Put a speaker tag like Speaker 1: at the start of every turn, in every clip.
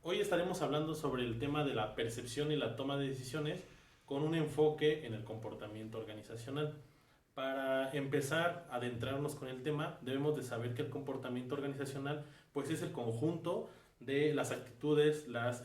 Speaker 1: Hoy estaremos hablando sobre el tema de la percepción y la toma de decisiones con un enfoque en el comportamiento organizacional. Para empezar a adentrarnos con el tema, debemos de saber que el comportamiento organizacional pues es el conjunto de las actitudes, los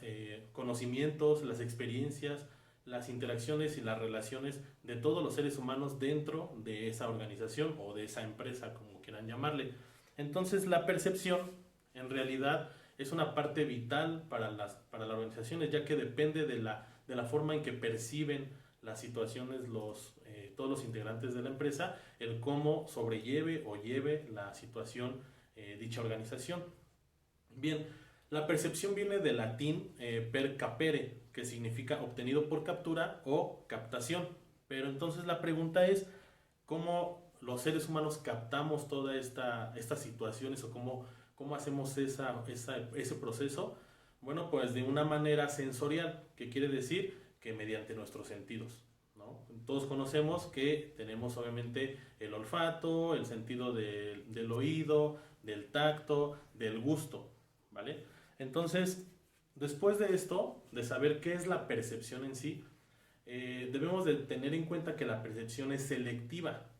Speaker 1: conocimientos, las experiencias, las interacciones y las relaciones de todos los seres humanos dentro de esa organización o de esa empresa, como quieran llamarle. Entonces, la percepción en realidad es una parte vital para las organizaciones, ya que depende de la forma en que perciben las situaciones todos los integrantes de la empresa, el cómo sobrelleve o lleve la situación dicha organización. Bien, la percepción viene del latín per capere, que significa obtenido por captura o captación. Pero entonces la pregunta es, ¿cómo los seres humanos captamos todas estas situaciones o cómo hacemos ese proceso? Bueno, pues de una manera sensorial, que quiere decir que mediante nuestros sentidos, ¿no? Todos conocemos que tenemos obviamente el olfato, el sentido del oído, del tacto, del gusto, ¿vale? Entonces, después de esto, de saber qué es la percepción en sí, debemos de tener en cuenta que la percepción es selectiva.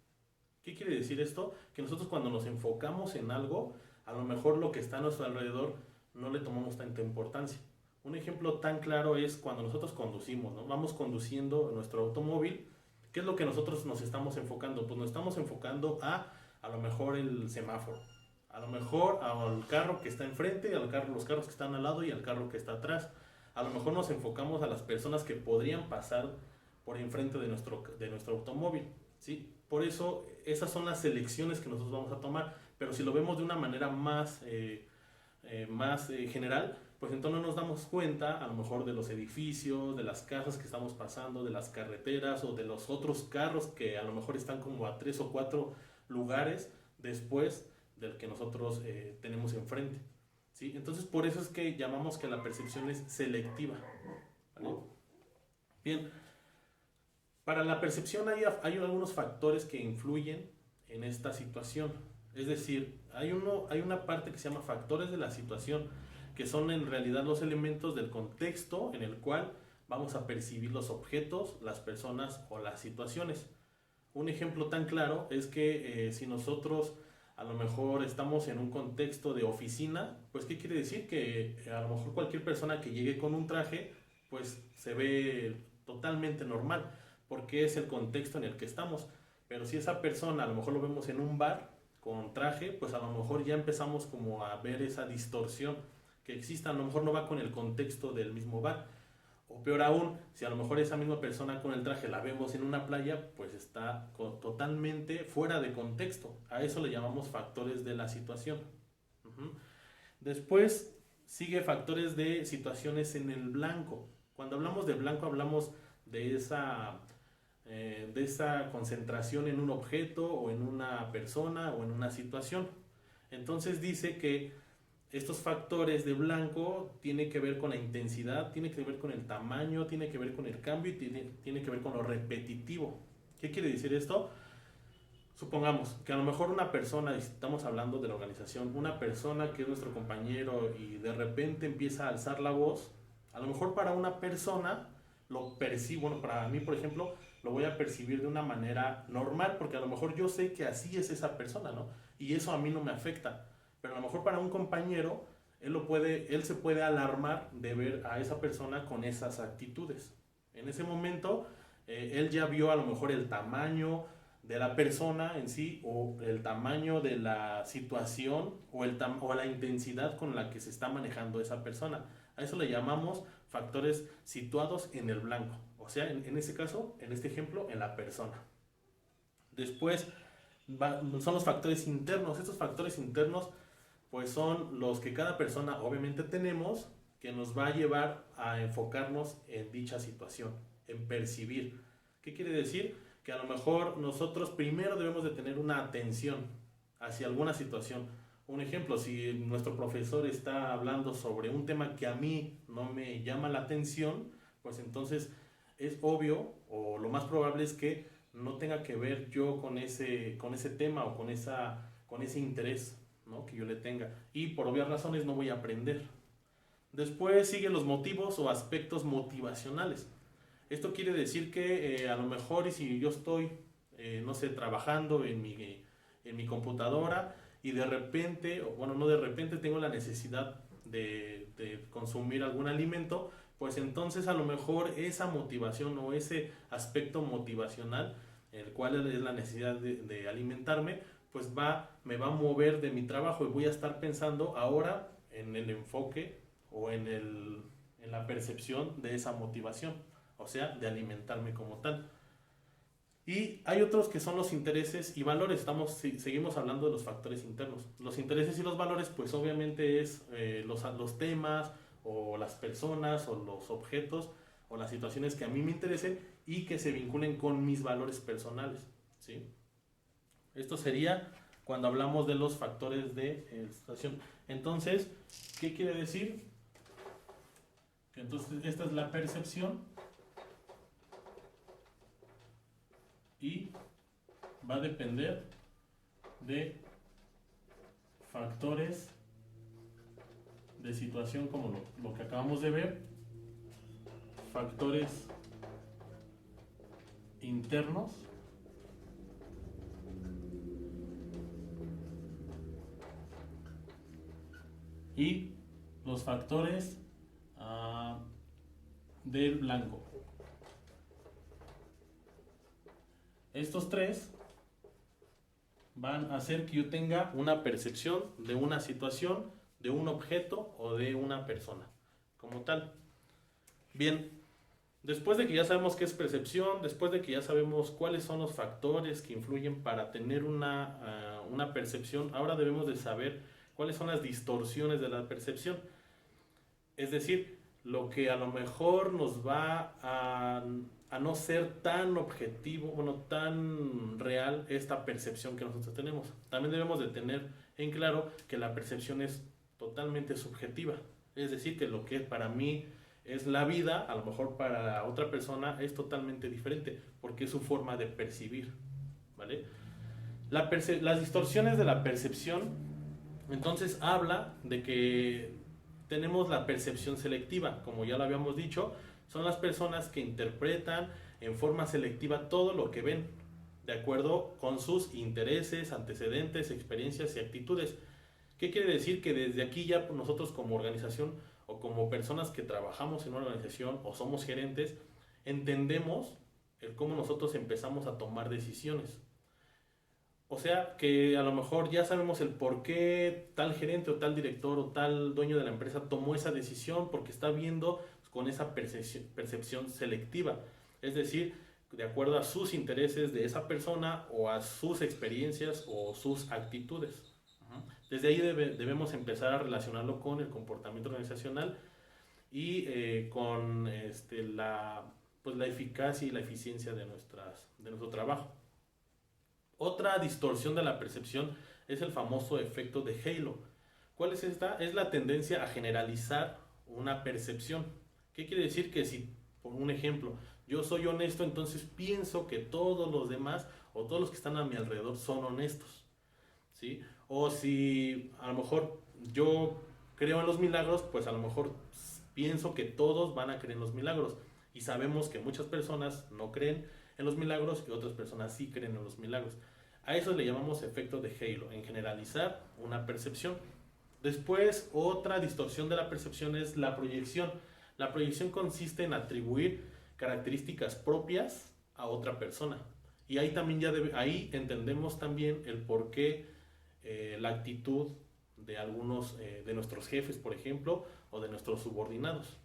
Speaker 1: ¿Qué quiere decir esto? Que nosotros cuando nos enfocamos en algo, a lo mejor lo que está a nuestro alrededor no le tomamos tanta importancia. Un ejemplo tan claro es cuando nosotros conducimos, ¿no? Vamos conduciendo nuestro automóvil. ¿Qué es lo que nosotros nos estamos enfocando? Pues nos estamos enfocando a lo mejor el semáforo, a lo mejor al carro que está enfrente, los carros que están al lado y al carro que está atrás. A lo mejor nos enfocamos a las personas que podrían pasar por enfrente de nuestro automóvil, ¿sí? Por eso esas son las elecciones que nosotros vamos a tomar, pero si lo vemos de una manera más general, pues entonces no nos damos cuenta a lo mejor de los edificios, de las casas que estamos pasando, de las carreteras o de los otros carros que a lo mejor están como a 3 o 4 lugares después del que nosotros tenemos enfrente, ¿sí? Entonces por eso es que llamamos que la percepción es selectiva, ¿vale? Bien, para la percepción hay algunos factores que influyen en esta situación. Es decir, hay una parte que se llama factores de la situación, que son en realidad los elementos del contexto en el cual vamos a percibir los objetos, las personas o las situaciones. Un ejemplo tan claro es que si nosotros a lo mejor estamos en un contexto de oficina, pues ¿qué quiere decir? Que a lo mejor cualquier persona que llegue con un traje, pues se ve totalmente normal, porque es el contexto en el que estamos. Pero si esa persona a lo mejor lo vemos en un bar con traje, pues a lo mejor ya empezamos como a ver esa distorsión que existe, a lo mejor no va con el contexto del mismo bar. O peor aún, si a lo mejor esa misma persona con el traje la vemos en una playa, pues está totalmente fuera de contexto. A eso le llamamos factores de la situación. Uh-huh. Después sigue factores de situaciones en el blanco. Cuando hablamos de blanco hablamos de esa concentración en un objeto o en una persona o en una situación. Entonces dice que estos factores de blanco tienen que ver con la intensidad, tiene que ver con el tamaño, tiene que ver con el cambio y tiene que ver con lo repetitivo. ¿Qué quiere decir esto? Supongamos que a lo mejor una persona, estamos hablando de la organización, una persona que es nuestro compañero y de repente empieza a alzar la voz, a lo mejor para una persona lo percibo, bueno, para mí por ejemplo, lo voy a percibir de una manera normal, porque a lo mejor yo sé que así es esa persona, ¿no? Y eso a mí no me afecta. Pero a lo mejor para un compañero, él se puede alarmar de ver a esa persona con esas actitudes. En ese momento, él ya vio a lo mejor el tamaño de la persona en sí, o el tamaño de la situación, o la intensidad con la que se está manejando esa persona. A eso le llamamos factores situados en el blanco. O sea, en este caso, en este ejemplo, en la persona. Después son los factores internos. Estos factores internos pues son los que cada persona obviamente tenemos, que nos va a llevar a enfocarnos en dicha situación, en percibir. ¿Qué quiere decir? Que a lo mejor nosotros primero debemos de tener una atención hacia alguna situación. Un ejemplo, si nuestro profesor está hablando sobre un tema que a mí no me llama la atención, pues entonces es obvio o lo más probable es que no tenga que ver yo con ese tema o con ese interés, ¿no? Que yo le tenga. Y por obvias razones no voy a aprender. Después siguen los motivos o aspectos motivacionales. Esto quiere decir que a lo mejor y si yo estoy, no sé, trabajando en mi computadora y de repente, o bueno, no de repente, tengo la necesidad de consumir algún alimento, pues entonces a lo mejor esa motivación o ese aspecto motivacional, el cual es la necesidad de alimentarme, pues me va a mover de mi trabajo y voy a estar pensando ahora en el enfoque o en la percepción de esa motivación, o sea, de alimentarme como tal. Y hay otros que son los intereses y valores. Seguimos hablando de los factores internos. Los intereses y los valores, pues obviamente es los temas o las personas o los objetos o las situaciones que a mí me interesen y que se vinculen con mis valores personales, ¿sí? Esto sería cuando hablamos de los factores de situación. Entonces, ¿qué quiere decir? Que entonces esta es la percepción y va a depender de factores de situación como lo que acabamos de ver, factores internos y los factores del blanco. Estos tres van a hacer que yo tenga una percepción de una situación, de un objeto o de una persona como tal. Bien, después de que ya sabemos qué es percepción, después de que ya sabemos cuáles son los factores que influyen para tener una percepción, ahora debemos de saber cuáles son las distorsiones de la percepción. Es decir, lo que a lo mejor nos va a no ser tan objetivo, bueno, tan real esta percepción que nosotros tenemos. También debemos de tener en claro que la percepción es totalmente subjetiva. Es decir, que lo que para mí es la vida, a lo mejor para otra persona es totalmente diferente, porque es su forma de percibir, ¿vale? Las distorsiones de la percepción, entonces habla de que tenemos la percepción selectiva, como ya lo habíamos dicho, son las personas que interpretan en forma selectiva todo lo que ven, de acuerdo con sus intereses, antecedentes, experiencias y actitudes. ¿Qué quiere decir? Que desde aquí ya nosotros como organización o como personas que trabajamos en una organización o somos gerentes, entendemos el cómo nosotros empezamos a tomar decisiones. O sea que a lo mejor ya sabemos el por qué tal gerente o tal director o tal dueño de la empresa tomó esa decisión, porque está viendo con esa percepción selectiva. Es decir, de acuerdo a sus intereses de esa persona o a sus experiencias o sus actitudes. Desde ahí debemos empezar a relacionarlo con el comportamiento organizacional y con la eficacia y la eficiencia de nuestro trabajo. Otra distorsión de la percepción es el famoso efecto de halo. ¿Cuál es esta? Es la tendencia a generalizar una percepción. ¿Qué quiere decir? Que si, por un ejemplo, yo soy honesto, entonces pienso que todos los demás o todos los que están a mi alrededor son honestos, ¿sí? O si a lo mejor yo creo en los milagros, pues a lo mejor pienso que todos van a creer en los milagros. Y sabemos que muchas personas no creen en los milagros y otras personas sí creen en los milagros. A eso le llamamos efecto de halo, en generalizar una percepción. Después, otra distorsión de la percepción es la proyección. La proyección consiste en atribuir características propias a otra persona. Y ahí también ahí entendemos también el por qué la actitud de algunos de nuestros jefes, por ejemplo, o de nuestros subordinados.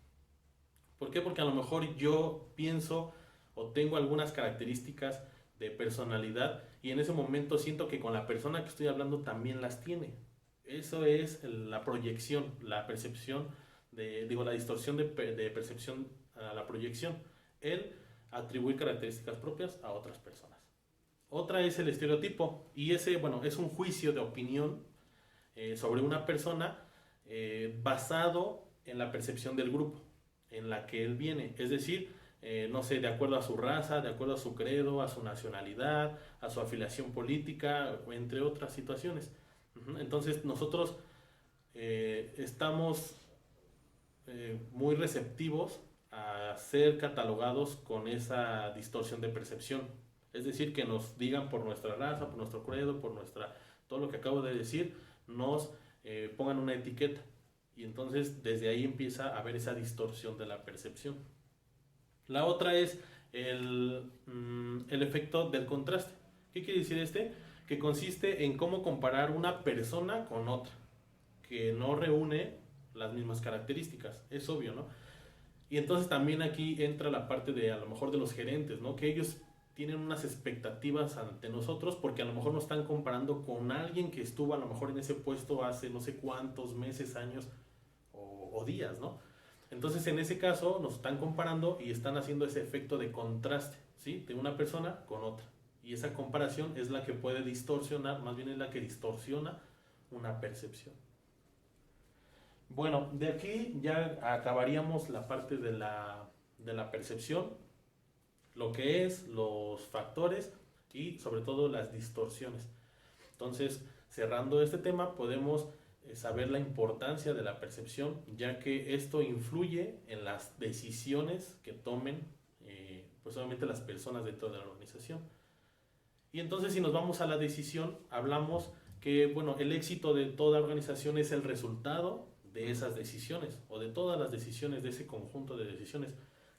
Speaker 1: ¿Por qué? Porque a lo mejor yo pienso o tengo algunas características de personalidad y en ese momento siento que con la persona que estoy hablando también las tiene. Eso es la proyección, la percepción, la distorsión de percepción a la proyección. El atribuir características propias a otras personas. Otra es el estereotipo y ese, bueno, es un juicio de opinión sobre una persona basado en la percepción del grupo en la que él viene. Es decir, no sé, de acuerdo a su raza, de acuerdo a su credo, a su nacionalidad, a su afiliación política, entre otras situaciones. Entonces nosotros estamos muy receptivos a ser catalogados con esa distorsión de percepción. Es decir, que nos digan por nuestra raza, por nuestro credo, por todo lo que acabo de decir, nos pongan una etiqueta. Y entonces desde ahí empieza a haber esa distorsión de la percepción. La otra es el efecto del contraste. ¿Qué quiere decir este? Que consiste en cómo comparar una persona con otra, que no reúne las mismas características. Es obvio, ¿no? Y entonces también aquí entra la parte de a lo mejor de los gerentes, ¿no? Que ellos tienen unas expectativas ante nosotros porque a lo mejor nos están comparando con alguien que estuvo a lo mejor en ese puesto hace no sé cuántos meses, años o días, ¿no? Entonces en ese caso nos están comparando y están haciendo ese efecto de contraste, ¿sí? De una persona con otra. Y esa comparación es la que puede distorsionar, más bien es la que distorsiona una percepción. Bueno, de aquí ya acabaríamos la parte de la percepción, lo que es, los factores y sobre todo las distorsiones. Entonces, cerrando este tema, podemos saber la importancia de la percepción, ya que esto influye en las decisiones que tomen, pues obviamente las personas dentro de la organización. Y entonces, si nos vamos a la decisión, hablamos que, bueno, el éxito de toda organización es el resultado de esas decisiones o de todas las decisiones, de ese conjunto de decisiones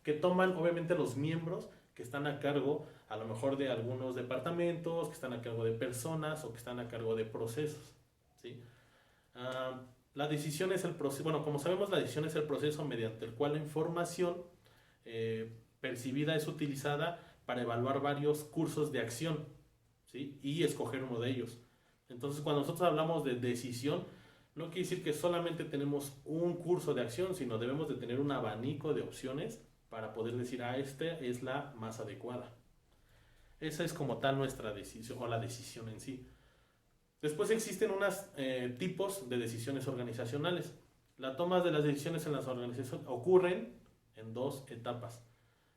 Speaker 1: que toman obviamente los miembros que están a cargo a lo mejor de algunos departamentos, que están a cargo de personas o que están a cargo de procesos, ¿sí? La decisión es el proceso, bueno, como sabemos, la decisión es el proceso mediante el cual la información percibida es utilizada para evaluar varios cursos de acción, ¿sí? Y escoger uno de ellos. Entonces, cuando nosotros hablamos de decisión, no quiere decir que solamente tenemos un curso de acción, sino debemos de tener un abanico de opciones para poder decir, esta es la más adecuada. Esa es como tal nuestra decisión o la decisión en sí. Después existen unos tipos de decisiones organizacionales. La toma de las decisiones en las organizaciones ocurren en dos etapas.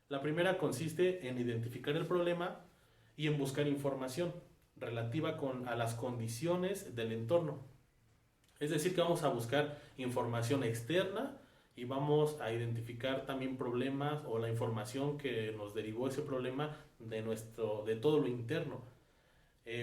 Speaker 1: La primera consiste en identificar el problema y en buscar información relativa a las condiciones del entorno. Es decir, que vamos a buscar información externa y vamos a identificar también problemas o la información que nos derivó ese problema de todo lo interno,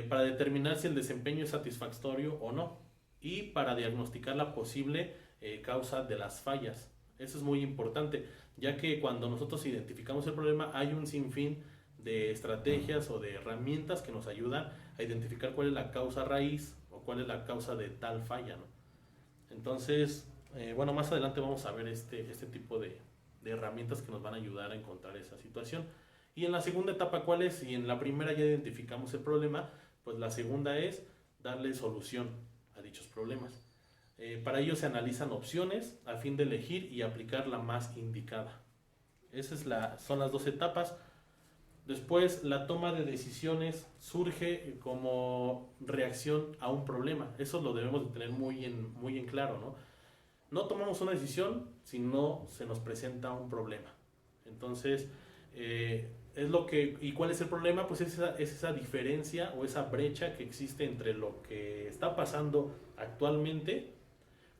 Speaker 1: para determinar si el desempeño es satisfactorio o no y para diagnosticar la posible causa de las fallas. Eso es muy importante, ya que cuando nosotros identificamos el problema hay un sinfín de estrategias o de herramientas que nos ayudan a identificar cuál es la causa raíz o cuál es la causa de tal falla, ¿no? Entonces, bueno, más adelante vamos a ver este tipo de herramientas que nos van a ayudar a encontrar esa situación. Y en la segunda etapa, ¿cuál es? Si en la primera ya identificamos el problema, pues la segunda es darle solución a dichos problemas. Para ello se analizan opciones a fin de elegir y aplicar la más indicada. Son las dos etapas. Después, la toma de decisiones surge como reacción a un problema. Eso lo debemos de tener muy en claro, ¿no? No tomamos una decisión si no se nos presenta un problema. Entonces, ¿y cuál es el problema? Pues es esa diferencia o esa brecha que existe entre lo que está pasando actualmente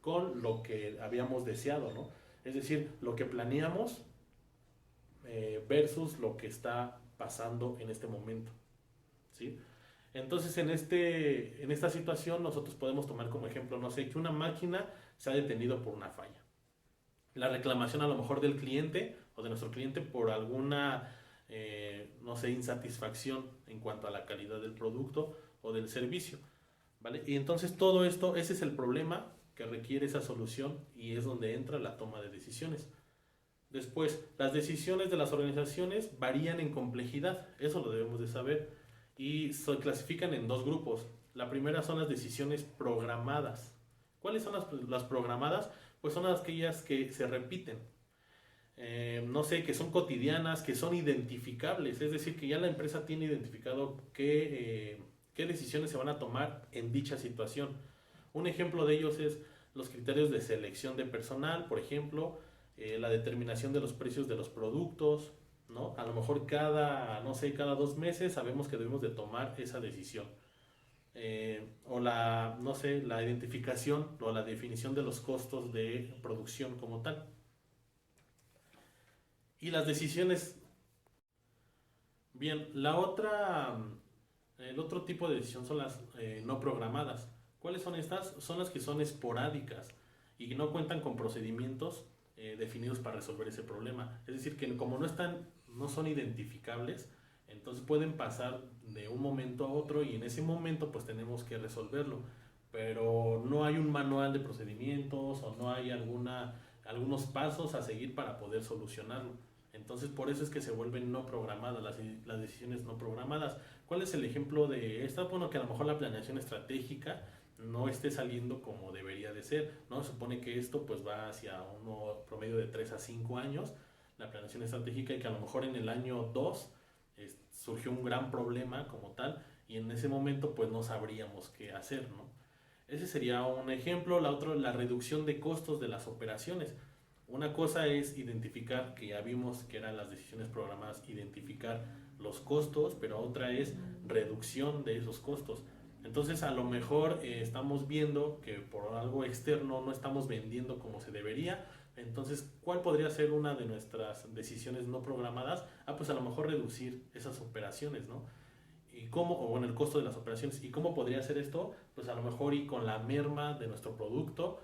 Speaker 1: con lo que habíamos deseado, ¿no? Es decir, lo que planeamos versus lo que está pasando en este momento, ¿sí? Entonces en esta situación nosotros podemos tomar como ejemplo, no sé, que una máquina se ha detenido por una falla. La reclamación a lo mejor del cliente o de nuestro cliente por alguna, no sé, insatisfacción en cuanto a la calidad del producto o del servicio, ¿vale? Y entonces todo esto, ese es el problema que requiere esa solución y es donde entra la toma de decisiones. Después, las decisiones de las organizaciones varían en complejidad, eso lo debemos de saber, y se clasifican en dos grupos. La primera son las decisiones programadas. ¿Cuáles son las programadas? Pues son aquellas que se repiten, no sé, que son cotidianas, que son identificables, es decir, que ya la empresa tiene identificado qué decisiones se van a tomar en dicha situación. Un ejemplo de ellos es los criterios de selección de personal, por ejemplo, la determinación de los precios de los productos, ¿no? A lo mejor cada 2 meses sabemos que debemos de tomar esa decisión. O la identificación o la definición de los costos de producción como tal. Y las decisiones, bien, el otro tipo de decisión son las no programadas. ¿Cuáles son estas? Son las que son esporádicas y no cuentan con procedimientos definidos para resolver ese problema. Es decir, que como no son identificables, entonces pueden pasar de un momento a otro y en ese momento pues tenemos que resolverlo. Pero no hay un manual de procedimientos o no hay algunos pasos a seguir para poder solucionarlo. Entonces por eso es que se vuelven no programadas, las decisiones no programadas. ¿Cuál es el ejemplo de esta? Bueno, que a lo mejor la planeación estratégica no esté saliendo como debería de ser, ¿no? Se supone que esto pues va hacia un promedio de 3 a 5 años, la planeación estratégica, y que a lo mejor en el año 2 surgió un gran problema como tal y en ese momento pues no sabríamos qué hacer, ¿no? Ese sería un ejemplo. La otra, la reducción de costos de las operaciones. Una cosa es identificar, que ya vimos que eran las decisiones programadas, identificar los costos, pero otra es reducción de esos costos. Entonces a lo mejor estamos viendo que por algo externo no estamos vendiendo como se debería. Entonces, ¿cuál podría ser una de nuestras decisiones no programadas? Pues a lo mejor reducir esas operaciones, ¿no? ¿Y cómo? O bueno, el costo de las operaciones. ¿Y cómo podría ser esto? Pues a lo mejor y con la merma de nuestro producto,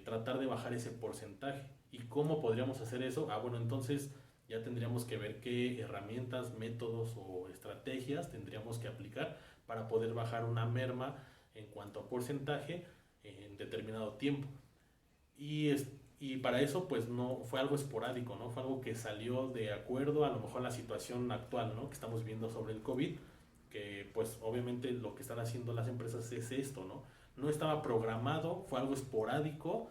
Speaker 1: tratar de bajar ese porcentaje. ¿Y cómo podríamos hacer eso? Bueno, entonces ya tendríamos que ver qué herramientas, métodos o estrategias tendríamos que aplicar para poder bajar una merma en cuanto a porcentaje en determinado tiempo. Y, y para eso pues no fue algo esporádico, ¿no? Fue algo que salió de acuerdo a lo mejor a la situación actual, ¿no? Que estamos viendo sobre el COVID, que pues obviamente lo que están haciendo las empresas es esto, ¿no? No estaba programado, fue algo esporádico,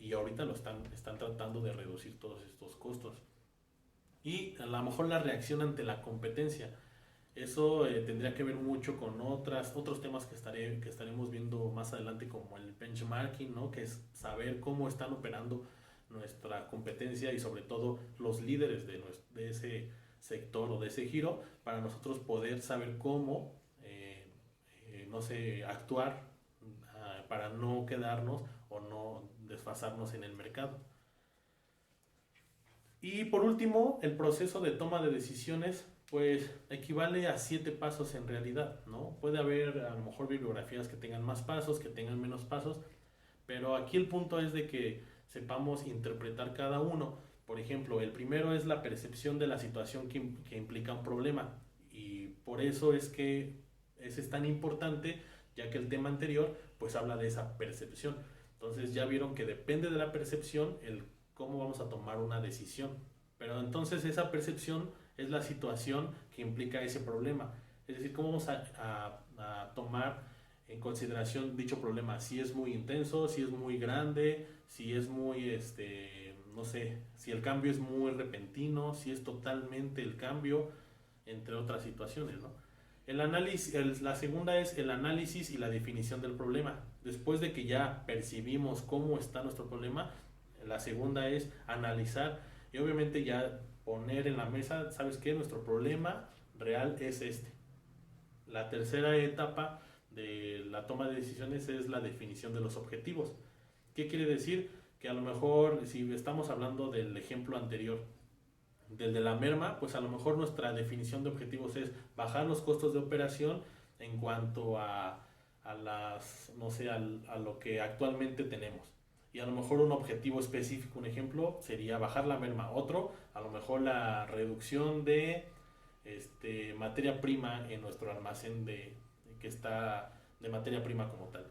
Speaker 1: y ahorita están tratando de reducir todos estos costos. Y a lo mejor la reacción ante la competencia. Eso tendría que ver mucho con otros temas que estaremos viendo más adelante, como el benchmarking, ¿no? Que es saber cómo están operando nuestra competencia y sobre todo los líderes de ese sector o de ese giro, para nosotros poder saber cómo, no sé, actuar para no quedarnos o no desfasarnos en el mercado. Y por último, el proceso de toma de decisiones pues equivale a 7 pasos en realidad, ¿no? Puede haber a lo mejor bibliografías que tengan más pasos, que tengan menos pasos, pero aquí el punto es de que sepamos interpretar cada uno. Por ejemplo, el primero es la percepción de la situación que implica un problema, y por eso es que ese es tan importante, ya que el tema anterior pues habla de esa percepción. Entonces ya vieron que depende de la percepción el cómo vamos a tomar una decisión. Pero entonces esa percepción es la situación que implica ese problema. Es decir, cómo vamos a tomar en consideración dicho problema. Si es muy intenso, si es muy grande, si es muy, no sé, si el cambio es muy repentino, si es totalmente el cambio, entre otras situaciones, ¿no? La segunda es el análisis y la definición del problema. Después de que ya percibimos cómo está nuestro problema, la segunda es analizar y obviamente ya poner en la mesa, ¿sabes qué? Nuestro problema real es este. La tercera etapa de la toma de decisiones es la definición de los objetivos. ¿Qué quiere decir? Que a lo mejor, si estamos hablando del ejemplo anterior, del de la merma, pues a lo mejor nuestra definición de objetivos es bajar los costos de operación en cuanto no sé, a lo que actualmente tenemos. Y a lo mejor un objetivo específico, un ejemplo, sería bajar la merma. Otro, a lo mejor la reducción de materia prima en nuestro almacén que está de materia prima como tal.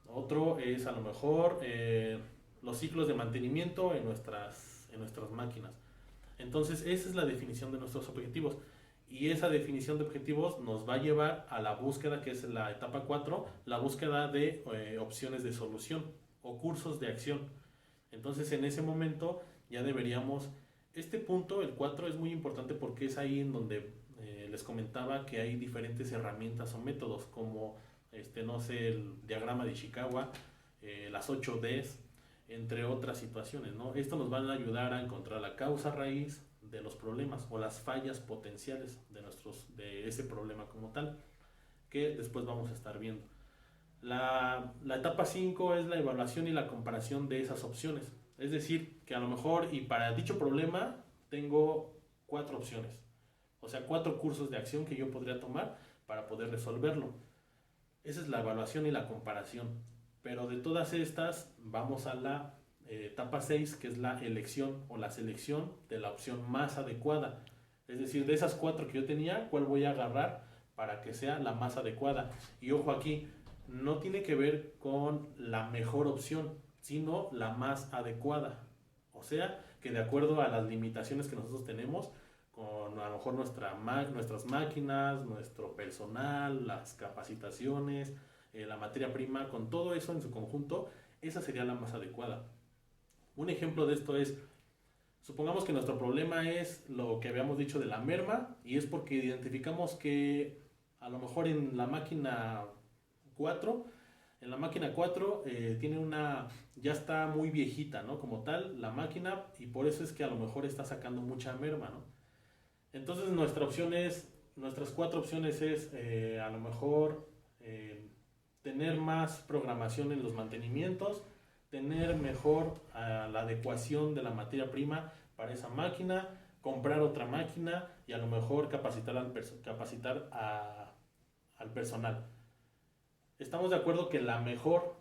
Speaker 1: Otro es a lo mejor los ciclos de mantenimiento en nuestras máquinas. Entonces esa es la definición de nuestros objetivos. Y esa definición de objetivos nos va a llevar a la búsqueda, que es la etapa 4, la búsqueda de opciones de solución o cursos de acción. Entonces en ese momento ya deberíamos, este punto, el 4, es muy importante porque es ahí en donde les comentaba que hay diferentes herramientas o métodos como, no sé, el diagrama de Ishikawa, las 8 Ds, entre otras situaciones, ¿no? Esto nos va a ayudar a encontrar la causa raíz de los problemas o las fallas potenciales de ese problema como tal, que después vamos a estar viendo. La etapa 5 es la evaluación y la comparación de esas opciones. Es decir, que a lo mejor y para dicho problema tengo 4 opciones. O sea, 4 cursos de acción que yo podría tomar para poder resolverlo. Esa es la evaluación y la comparación. Pero de todas estas, vamos a la etapa 6, que es la elección o la selección de la opción más adecuada. Es decir, de esas 4 que yo tenía, ¿cuál voy a agarrar para que sea la más adecuada? Y ojo aquí, no tiene que ver con la mejor opción, sino la más adecuada. O sea, que de acuerdo a las limitaciones que nosotros tenemos, con a lo mejor nuestras máquinas, nuestro personal, las capacitaciones, la materia prima, con todo eso en su conjunto, esa sería la más adecuada. Un ejemplo de esto es, supongamos que nuestro problema es lo que habíamos dicho de la merma, y es porque identificamos que a lo mejor en la máquina 4 tiene ya está muy viejita, ¿no? Como tal, la máquina, y por eso es que a lo mejor está sacando mucha merma, ¿no? Entonces nuestras 4 opciones es a lo mejor tener más programación en los mantenimientos, tener mejor la adecuación de la materia prima para esa máquina, comprar otra máquina y a lo mejor capacitar al personal. Estamos de acuerdo que la mejor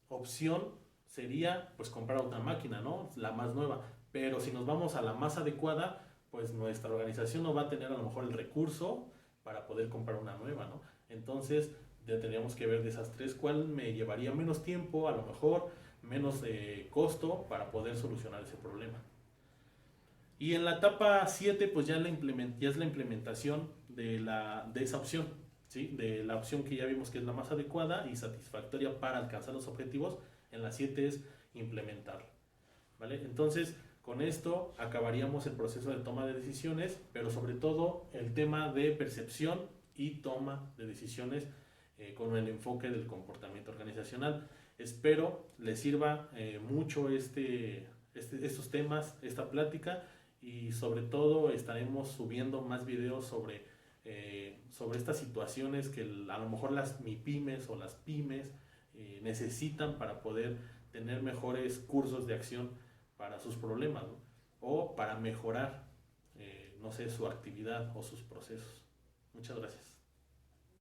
Speaker 1: opción sería pues comprar otra máquina, ¿no? La más nueva. Pero si nos vamos a la más adecuada, pues nuestra organización no va a tener a lo mejor el recurso para poder comprar una nueva, ¿no? Entonces ya tendríamos que ver de esas 3 cuál me llevaría menos tiempo, a lo mejor menos costo para poder solucionar ese problema. Y en la etapa 7 pues ya es la implementación de esa opción, ¿sí? De la opción que ya vimos que es la más adecuada y satisfactoria para alcanzar los objetivos. En la 7 es implementarla, ¿vale? Entonces, con esto acabaríamos el proceso de toma de decisiones, pero sobre todo el tema de percepción y toma de decisiones con el enfoque del comportamiento organizacional. Espero les sirva mucho estos temas, esta plática, y sobre todo estaremos subiendo más videos sobre estas situaciones que a lo mejor las MIPYMES o las pymes necesitan para poder tener mejores cursos de acción para sus problemas, ¿no? O para mejorar, no sé, su actividad o sus procesos. Muchas gracias.